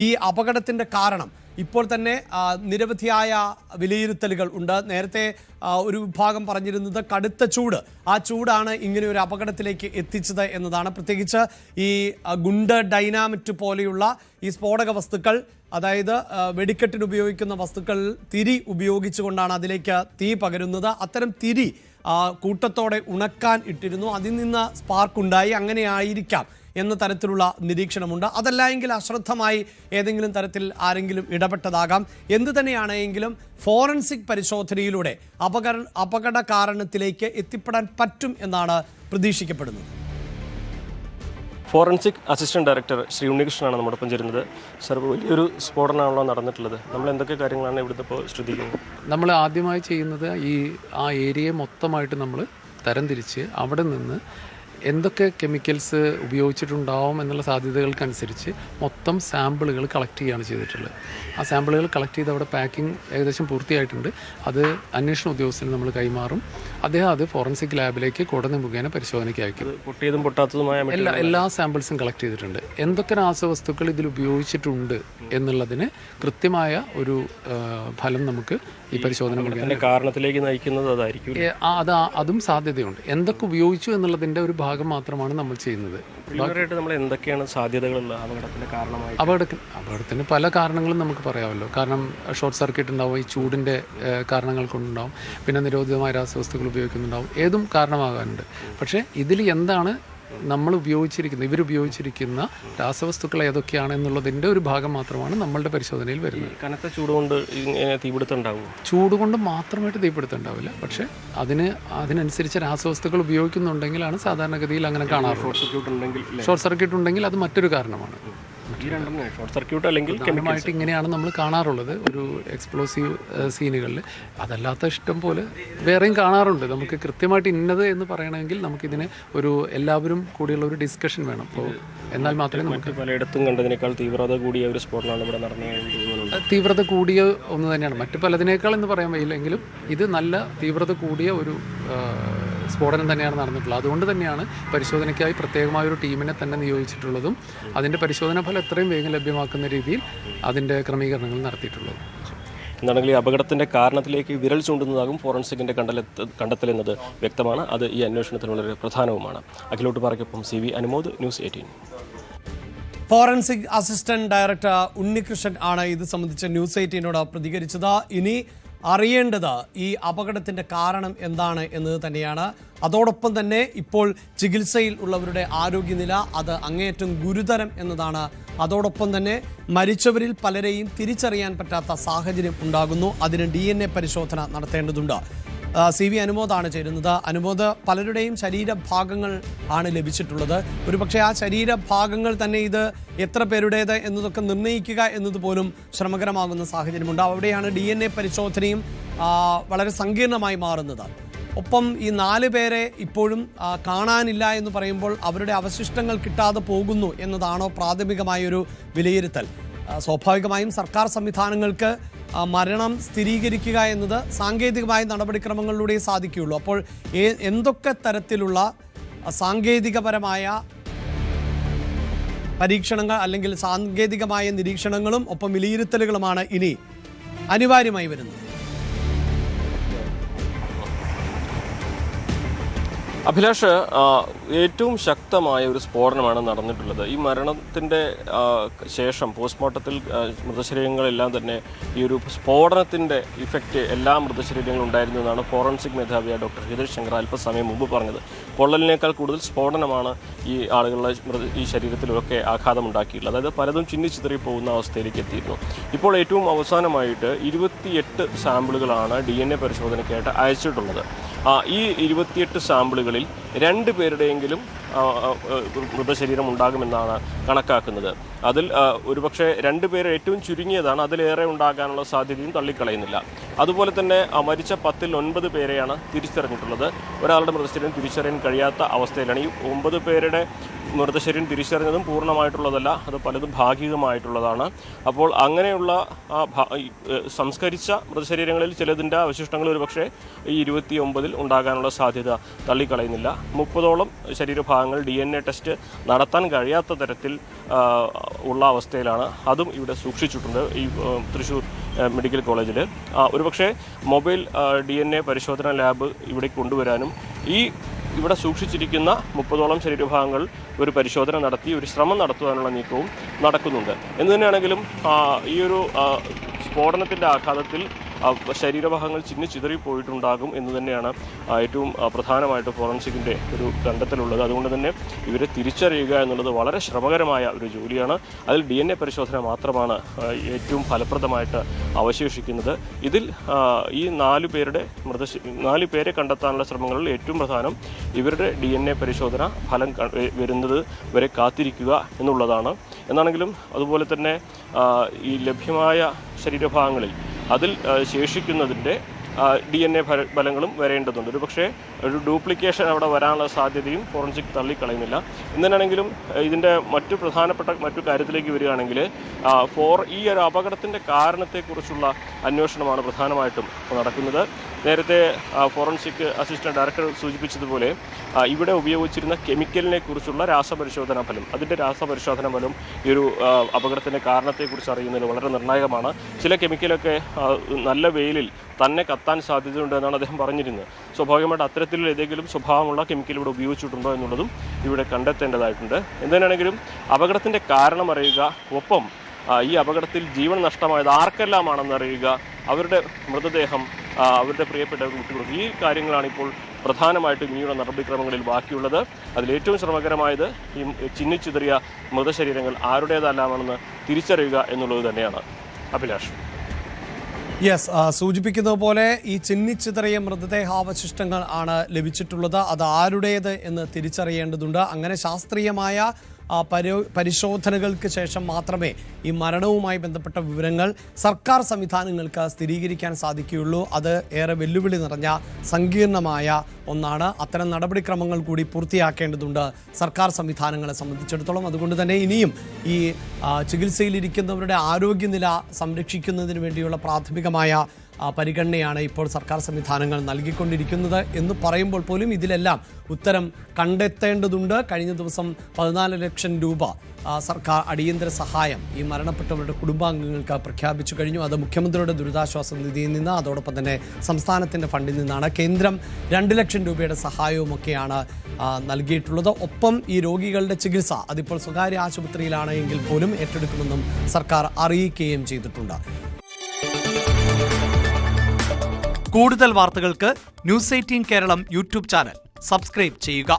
ഈ അപകടത്തിന്റെ കാരണം ഇപ്പോൾ തന്നെ നിരവധിയായ വിലയിരുത്തലുകൾ ഉണ്ട്. നേരത്തെ ഒരു വിഭാഗം പറഞ്ഞിരുന്നത് കടുത്ത ചൂട്, ആ ചൂടാണ് ഇങ്ങനെ ഒരു അപകടത്തിലേക്ക് എത്തിച്ചത് എന്നതാണ്. പ്രത്യേകിച്ച് ഈ ഗുണ്ട ഡൈനാമിറ്റ് പോലെയുള്ള ഈ സ്ഫോടക വസ്തുക്കൾ, അതായത് വെടിക്കെട്ടിന് ഉപയോഗിക്കുന്ന വസ്തുക്കൾ തിരി ഉപയോഗിച്ചുകൊണ്ടാണ് അതിലേക്ക് തീ പകരുന്നത്. അത്തരം തിരി കൂട്ടത്തോടെ ഉണക്കാൻ ഇട്ടിരുന്നു, അതിൽ നിന്ന് സ്പാർക്ക് ഉണ്ടായി, അങ്ങനെ ആയിരിക്കാം എന്ന തരത്തിലുള്ള നിരീക്ഷണമുണ്ട്. അതല്ല എങ്കിൽ അശ്രദ്ധമായി ഏതെങ്കിലും തരത്തിൽ ആരെങ്കിലും ഇടപെട്ടതാകാം. എന്തു തന്നെയാണെങ്കിലും ഫോറൻസിക് പരിശോധനയിലൂടെ അപകട കാരണത്തിലേക്ക് എത്തിപ്പെടാൻ പറ്റും എന്നാണ് പ്രതീക്ഷിക്കപ്പെടുന്നത്. ഫോറൻസിക് അസിസ്റ്റന്റ് ഡയറക്ടർ ശ്രീ ഉണ്ണികൃഷ്ണനാണ് നമ്മോടൊപ്പം ചേരുന്നത്. സർ, വലിയൊരു സ്ഫോടനമാണല്ലോ നടന്നിട്ടുള്ളത്. നമ്മൾ എന്തൊക്കെ കാര്യങ്ങളാണ് ഇവിടുത്തെ ഇപ്പോൾ ശ്രദ്ധിക്കുന്നത്? നമ്മൾ ആദ്യമായി ചെയ്യുന്നത് ആ ഏരിയ മൊത്തമായിട്ട് നമ്മൾ തരംതിരിച്ച് അവിടെ നിന്ന് എന്തൊക്കെ കെമിക്കൽസ് ഉപയോഗിച്ചിട്ടുണ്ടാവും എന്നുള്ള സാധ്യതകൾക്കനുസരിച്ച് മൊത്തം സാമ്പിളുകൾ കളക്ട് ചെയ്യുകയാണ് ചെയ്തിട്ടുള്ളത്. ആ സാമ്പിളുകൾ കളക്ട് ചെയ്ത് അവിടെ പാക്കിംഗ് ഏകദേശം പൂർത്തിയായിട്ടുണ്ട്. അത് അന്വേഷണ ഉദ്യോഗസ്ഥന് നമ്മൾ കൈമാറും. അദ്ദേഹം അത് ഫോറൻസിക് ലാബിലേക്ക് കോടതി മുഖേന പരിശോധനയ്ക്ക് അയക്കും. പൊട്ടിയതും പൊട്ടാത്തതുമായ എല്ലാ സാമ്പിൾസും കളക്ട് ചെയ്തിട്ടുണ്ട്. എന്തൊക്കെ രാസവസ്തുക്കൾ ഇതിൽ ഉപയോഗിച്ചിട്ടുണ്ട് എന്നുള്ളതിന് കൃത്യമായ ഒരു ഫലം നമുക്ക് ഈ പരിശോധന മുഖേന കാരണത്തിലേക്ക് നയിക്കുന്നത് അതായിരിക്കും. അതും സാധ്യതയുണ്ട്. എന്തൊക്കെ ഉപയോഗിച്ചു എന്നുള്ളതിൻ്റെ ഒരു ഭാഗം മാത്രമാണ് നമ്മൾ ചെയ്യുന്നത്. നമ്മൾ എന്തൊക്കെയാണ് സാധ്യതകളുള്ള അപകടത്തിന്റെ കാരണമായി? അപകടത്തിന് പല കാരണങ്ങളും നമുക്ക് പറയാമല്ലോ. കാരണം ഷോർട്ട് സർക്യൂട്ട് ഉണ്ടാവും, ഈ ചൂടിൻ്റെ കാരണങ്ങൾ കൊണ്ടുണ്ടാവും, പിന്നെ നിരോധിതമായ രാസവസ്തുക്കൾ ഉപയോഗിക്കുന്നുണ്ടാവും, ഏതും കാരണമാകാനുണ്ട്. പക്ഷേ ഇതിൽ എന്താണ് ഇവരുപയോഗിച്ചിരിക്കുന്ന രാസവസ്തുക്കൾ ഏതൊക്കെയാണ് എന്നുള്ളതിൻ്റെ ഒരു ഭാഗം മാത്രമാണ് നമ്മളുടെ പരിശോധനയിൽ വരുന്നത്. കനത്ത ചൂടുകൊണ്ട് തീപിടുത്തം ഉണ്ടാവും? ചൂട് കൊണ്ട് മാത്രമായിട്ട് തീപിടുത്തം ഉണ്ടാവില്ല, പക്ഷേ അതിനനുസരിച്ച് രാസവസ്തുക്കൾ ഉപയോഗിക്കുന്നുണ്ടെങ്കിലാണ് സാധാരണഗതിയിൽ അങ്ങനെ കാണാറുള്ളത്. ഷോർട്ട് സർക്യൂട്ട് ഉണ്ടെങ്കിൽ അത് മറ്റൊരു കാരണമാണ്. ഷോർട്ട് സർക്യൂട്ട് അല്ലെങ്കിൽ കെമിക്കലായിട്ട് ഇങ്ങനെയാണ് നമ്മൾ കാണാറുള്ളത് ഒരു എക്സ്പ്ലോസീവ് സീനുകളിൽ. അതല്ലാത്ത ഇഷ്ടം പോലെ വേറെയും കാണാറുണ്ട്. നമുക്ക് കൃത്യമായിട്ട് ഇന്നത് എന്ന് പറയണമെങ്കിൽ നമുക്കിതിന് എല്ലാവരും കൂടിയുള്ള ഒരു ഡിസ്കഷൻ വേണം. അപ്പോൾ എന്നാൽ മാത്രമേ നമുക്ക് പലയിടത്തും കണ്ടതിനേക്കാൾ തീവ്രത കൂടിയ ഒരു സ്ഫോടനമാണ് ഇവിടെ നടന്നത്. തീവ്രത കൂടിയ ഒന്ന് തന്നെയാണ്. മറ്റു പലതിനേക്കാൾ എന്ന് പറയാൻ വയ്യില്ലെങ്കിലും ഇത് നല്ല തീവ്രത കൂടിയ ഒരു സ്ഫോടനം തന്നെയാണ് നടന്നിട്ടുള്ളത്. അതുകൊണ്ട് തന്നെയാണ് പരിശോധനയ്ക്കായി പ്രത്യേകമായ ഒരു ടീമിനെ തന്നെ നിയോഗിച്ചിട്ടുള്ളതും അതിൻ്റെ പരിശോധനാ ഫലം എത്രയും വേഗം ലഭ്യമാക്കുന്ന രീതിയിൽ അതിൻ്റെ ക്രമീകരണങ്ങൾ നടത്തിയിട്ടുള്ളത്. എന്താണെങ്കിൽ അപകടത്തിന്റെ കാരണത്തിലേക്ക് വിരൽ ചൂണ്ടുന്നതാകും ഫോറൻസിക്കിന്റെ കണ്ടെത്തലെന്നത് വ്യക്തമാണ്. അത് ഈ അന്വേഷണത്തിനുള്ളൊരു പ്രധാനവുമാണ്. അഖിലോട്ട് പാറയ്ക്കൊപ്പം CV Anumod, news 18. Forensic assistant director Unnikrishnan ആണ് ഇത് സംബന്ധിച്ച് ന്യൂസ് 18നോട് പ്രതികരിച്ചത്. ഇനി അറിയേണ്ടത് ഈ അപകടത്തിൻ്റെ കാരണം എന്താണ് എന്നത് തന്നെയാണ്. അതോടൊപ്പം തന്നെ ഇപ്പോൾ ചികിത്സയിൽ ഉള്ളവരുടെ ആരോഗ്യനില അത് അങ്ങേയറ്റം ഗുരുതരം എന്നതാണ്. അതോടൊപ്പം തന്നെ മരിച്ചവരിൽ പലരെയും തിരിച്ചറിയാൻ പറ്റാത്ത സാഹചര്യം ഉണ്ടാകുന്നു. അതിന് DNA പരിശോധന നടത്തേണ്ടതുണ്ട്. CV അനുമോദാണ് ചേരുന്നത്. അനുമോദ്, പലരുടെയും ശരീരഭാഗങ്ങൾ ആണ് ലഭിച്ചിട്ടുള്ളത്. ഒരുപക്ഷെ ആ ശരീരഭാഗങ്ങൾ തന്നെ ഇത് എത്ര പേരുടേത് എന്നതൊക്കെ നിർണ്ണയിക്കുക എന്നതുപോലും ശ്രമകരമാകുന്ന സാഹചര്യമുണ്ട്. അവിടെയാണ് DNA പരിശോധനയും വളരെ സങ്കീർണമായി മാറുന്നത്. ഒപ്പം ഈ 4 പേരെ ഇപ്പോഴും കാണാനില്ല എന്ന് പറയുമ്പോൾ അവരുടെ അവശിഷ്ടങ്ങൾ കിട്ടാതെ പോകുന്നു എന്നതാണോ പ്രാഥമികമായൊരു വിലയിരുത്തൽ? സ്വാഭാവികമായും സർക്കാർ സംവിധാനങ്ങൾക്ക് മരണം സ്ഥിരീകരിക്കുക എന്നത് സാങ്കേതികമായ നടപടിക്രമങ്ങളിലൂടെ സാധിക്കുകയുള്ളൂ. അപ്പോൾ എന്തൊക്കെ തരത്തിലുള്ള സാങ്കേതികപരമായ പരീക്ഷണങ്ങൾ അല്ലെങ്കിൽ സാങ്കേതികമായ നിരീക്ഷണങ്ങളും ഒപ്പം വിലയിരുത്തലുകളുമാണ് ഇനി അനിവാര്യമായി വരുന്നത്? അഭിലാഷ്, ഏറ്റവും ശക്തമായ ഒരു സ്ഫോടനമാണ് നടന്നിട്ടുള്ളത്. ഈ മരണത്തിൻ്റെ ശേഷം പോസ്റ്റ്മോർട്ടത്തിൽ മൃതശരീരങ്ങളെല്ലാം തന്നെ ഈ ഒരു സ്ഫോടനത്തിൻ്റെ ഇഫക്റ്റ് എല്ലാ മൃതശരീരങ്ങളും ഉണ്ടായിരുന്നു എന്നാണ് ഫോറൻസിക് മേധാവിയായ ഡോക്ടർ ഹിതേഷ് ശങ്കർ അല്പസമയം മുമ്പ് പറഞ്ഞത്. പൊള്ളലിനേക്കാൾ കൂടുതൽ സ്ഫോടനമാണ് ഈ ആളുകളുടെ ഈ ശരീരത്തിലൊക്കെ ആഘാതമുണ്ടാക്കിയിട്ടുള്ളത്. അതായത് പലതും ചിന്നിച്ചിതറി പോകുന്ന അവസ്ഥയിലേക്ക് എത്തിയിരുന്നു. ഇപ്പോൾ ഏറ്റവും അവസാനമായിട്ട് 28 സാമ്പിളുകളാണ് DNA പരിശോധനയ്ക്കായിട്ട് അയച്ചിട്ടുള്ളത്. ഈ 28 സാമ്പിളുകളിൽ 2 പേരുടെയെങ്കിലും മൃതശരീരം ഉണ്ടാകുമെന്നാണ് കണക്കാക്കുന്നത്. അതിൽ ഒരുപക്ഷെ 2 പേര് ഏറ്റവും ചുരുങ്ങിയതാണ്, അതിലേറെ ഉണ്ടാകാനുള്ള സാധ്യതയും തള്ളിക്കളയുന്നില്ല. അതുപോലെ തന്നെ മരിച്ച 10ൽ 9 പേരെയാണ് തിരിച്ചറിഞ്ഞിട്ടുള്ളത്. ഒരാളുടെ മൃതശരീരം തിരിച്ചറിയാൻ കഴിയാത്ത അവസ്ഥയിലാണ്. ഈ 9 പേരുടെ മൃതശരീരം തിരിച്ചറിഞ്ഞതും പൂർണ്ണമായിട്ടുള്ളതല്ല, അത് പലതും ഭാഗികമായിട്ടുള്ളതാണ്. അപ്പോൾ അങ്ങനെയുള്ള സംസ്കരിച്ച മൃതശരീരങ്ങളിൽ ചിലതിൻ്റെ അവശിഷ്ടങ്ങൾ ഒരുപക്ഷെ ഈ 29 ഉണ്ടാകാനുള്ള സാധ്യത തള്ളിക്കളയുന്നില്ല. 30ഓളം ശരീരഭാഗങ്ങൾ DNA ടെസ്റ്റ് നടത്താൻ കഴിയാത്ത തരത്തിൽ ഉള്ള അവസ്ഥയിലാണ്. അതും ഇവിടെ സൂക്ഷിച്ചിട്ടുണ്ട് ഈ തൃശ്ശൂർ മെഡിക്കൽ കോളേജിൽ. ഒരുപക്ഷെ മൊബൈൽ DNA പരിശോധനാ ലാബ് ഇവിടെ കൊണ്ടുവരാനും ഇവിടെ സൂക്ഷിച്ചിരിക്കുന്ന 30ഓളം ശരീരഭാഗങ്ങൾ ഒരു പരിശോധന നടത്തി ഒരു ശ്രമം നടത്തുവാനുള്ള നീക്കവും നടക്കുന്നുണ്ട്. എന്ന് തന്നെയാണെങ്കിലും ഈ ഒരു സ്ഫോടനത്തിൻ്റെ ആഘാതത്തിൽ ശരീരഭാഗങ്ങൾ ചിതറിപ്പോയിട്ടുണ്ടാകും എന്ന് തന്നെയാണ് ഏറ്റവും പ്രധാനമായിട്ട് ഫോറൻസിക്കിൻ്റെ ഒരു കണ്ടെത്തലുള്ളത്. അതുകൊണ്ട് തന്നെ ഇവരെ തിരിച്ചറിയുക എന്നുള്ളത് വളരെ ശ്രമകരമായ ഒരു ജോലിയാണ്. അതിൽ DNA പരിശോധന മാത്രമാണ് ഏറ്റവും ഫലപ്രദമായിട്ട് അവശേഷിക്കുന്നത്. ഇതിൽ ഈ 4 പേരെ കണ്ടെത്താനുള്ള ശ്രമങ്ങളിൽ ഏറ്റവും പ്രധാനം ഇവരുടെ DNA പരിശോധന ഫലം വരുന്നത് വരെ കാത്തിരിക്കുക എന്നുള്ളതാണ്. എന്നാണെങ്കിലും അതുപോലെ തന്നെ ഈ ലഭ്യമായ ശരീരഭാഗങ്ങളിൽ അതിൽ ശേഷിക്കുന്നതിൻ്റെ DNA ഫലങ്ങളും വരേണ്ടതുണ്ട്. ഒരു പക്ഷേ ഒരു ഡ്യൂപ്ലിക്കേഷൻ അവിടെ വരാനുള്ള സാധ്യതയും ഫോറൻസിക് തള്ളിക്കളയുന്നില്ല. എന്തിനാണെങ്കിലും ഇതിൻ്റെ പ്രധാനപ്പെട്ട മറ്റു കാര്യത്തിലേക്ക് വരികയാണെങ്കിൽ ഈ ഒരു അപകടത്തിൻ്റെ കാരണത്തെക്കുറിച്ചുള്ള അന്വേഷണമാണ് പ്രധാനമായിട്ടും നടക്കുന്നത്. നേരത്തെ ഫോറൻസിക് അസിസ്റ്റന്റ് ഡയറക്ടർ സൂചിപ്പിച്ചതുപോലെ ഇവിടെ ഉപയോഗിച്ചിരുന്ന കെമിക്കലിനെ കുറിച്ചുള്ള രാസപരിശോധനാ ഫലം, അതിൻ്റെ രാസപരിശോധനാ ഫലം ഈ ഒരു അപകടത്തിൻ്റെ കാരണത്തെക്കുറിച്ച് അറിയുന്നതിന് വളരെ നിർണായകമാണ്. ചില കെമിക്കലൊക്കെ നല്ല വെയിലിൽ തന്നെ കത്താൻ സാധ്യതയുണ്ട് എന്നാണ് അദ്ദേഹം പറഞ്ഞിരുന്നത്. സ്വാഭാവികമായിട്ട് അത്തരത്തിലുള്ള ഏതെങ്കിലും സ്വഭാവമുള്ള കെമിക്കൽ ഇവിടെ ഉപയോഗിച്ചിട്ടുണ്ടോ എന്നുള്ളതും ഇവിടെ കണ്ടെത്തേണ്ടതായിട്ടുണ്ട്. എന്തിനാണെങ്കിലും അപകടത്തിൻ്റെ കാരണം അറിയുക, ഒപ്പം ഈ അപകടത്തിൽ ജീവൻ നഷ്ടമായത് ആർക്കെല്ലാമാണെന്ന് അറിയുക, അവരുടെ മൃതദേഹം അവരുടെ പ്രിയപ്പെട്ടവർക്ക് വിട്ടുകൊടുക്കുക, ഈ കാര്യങ്ങളാണ് ഇപ്പോൾ പ്രധാനമായിട്ടും ഇനിയുള്ള നടപടിക്രമങ്ങളിൽ ബാക്കിയുള്ളത്. അതിലേറ്റവും ശ്രമകരമായത് ഈ ചിന്നിച്ചിതറിയ മൃതശരീരങ്ങൾ ആരുടേതെല്ലാമാണെന്ന് തിരിച്ചറിയുക എന്നുള്ളത് തന്നെയാണ്. അഭിലാഷ്. സൂചിപ്പിക്കുന്നത് പോലെ ഈ ചിന്നിച്ചിതറിയ മൃതദേഹാവശിഷ്ടങ്ങൾ ആണ് ലഭിച്ചിട്ടുള്ളത്. അത് ആരുടേത് എന്ന് തിരിച്ചറിയേണ്ടതുണ്ട്. അങ്ങനെ ശാസ്ത്രീയമായ പരിശോധനകൾക്ക് ശേഷം മാത്രമേ ഈ മരണവുമായി ബന്ധപ്പെട്ട വിവരങ്ങൾ സർക്കാർ സംവിധാനങ്ങൾക്ക് സ്ഥിരീകരിക്കാൻ സാധിക്കുകയുള്ളൂ. അത് ഏറെ വെല്ലുവിളി നിറഞ്ഞ സങ്കീർണമായ ഒന്നാണ്. അത്തരം നടപടിക്രമങ്ങൾ കൂടി പൂർത്തിയാക്കേണ്ടതുണ്ട് സർക്കാർ സംവിധാനങ്ങളെ സംബന്ധിച്ചിടത്തോളം. അതുകൊണ്ട് തന്നെ ഇനിയും ഈ ചികിത്സയിലിരിക്കുന്നവരുടെ ആരോഗ്യനില സംരക്ഷിക്കുന്നതിന് വേണ്ടിയുള്ള പ്രാഥമികമായ പരിഗണനയാണ് ഇപ്പോൾ സർക്കാർ സംവിധാനങ്ങൾ നൽകിക്കൊണ്ടിരിക്കുന്നത് എന്ന് പറയുമ്പോൾ പോലും ഇതിലെല്ലാം ഉത്തരം കണ്ടെത്തേണ്ടതുണ്ട്. കഴിഞ്ഞ ദിവസം 14 ലക്ഷം രൂപ സർക്കാർ അടിയന്തര സഹായം ഈ മരണപ്പെട്ടവരുടെ കുടുംബാംഗങ്ങൾക്ക് പ്രഖ്യാപിച്ചു കഴിഞ്ഞു. അത് മുഖ്യമന്ത്രിയുടെ ദുരിതാശ്വാസ നിധിയിൽ നിന്ന്, അതോടൊപ്പം തന്നെ സംസ്ഥാനത്തിൻ്റെ ഫണ്ടിൽ നിന്നാണ്. കേന്ദ്രം 2 ലക്ഷം രൂപയുടെ സഹായവുമൊക്കെയാണ് നൽകിയിട്ടുള്ളത്. ഒപ്പം ഈ രോഗികളുടെ ചികിത്സ അതിപ്പോൾ സ്വകാര്യ ആശുപത്രിയിലാണ് എങ്കിൽ പോലും ഏറ്റെടുക്കുമെന്നും സർക്കാർ അറിയിക്കുകയും ചെയ്തിട്ടുണ്ട്. കൂടുതൽ വാർത്തകൾക്ക് news 18 Keralam YouTube channel subscribe ചെയ്യുക.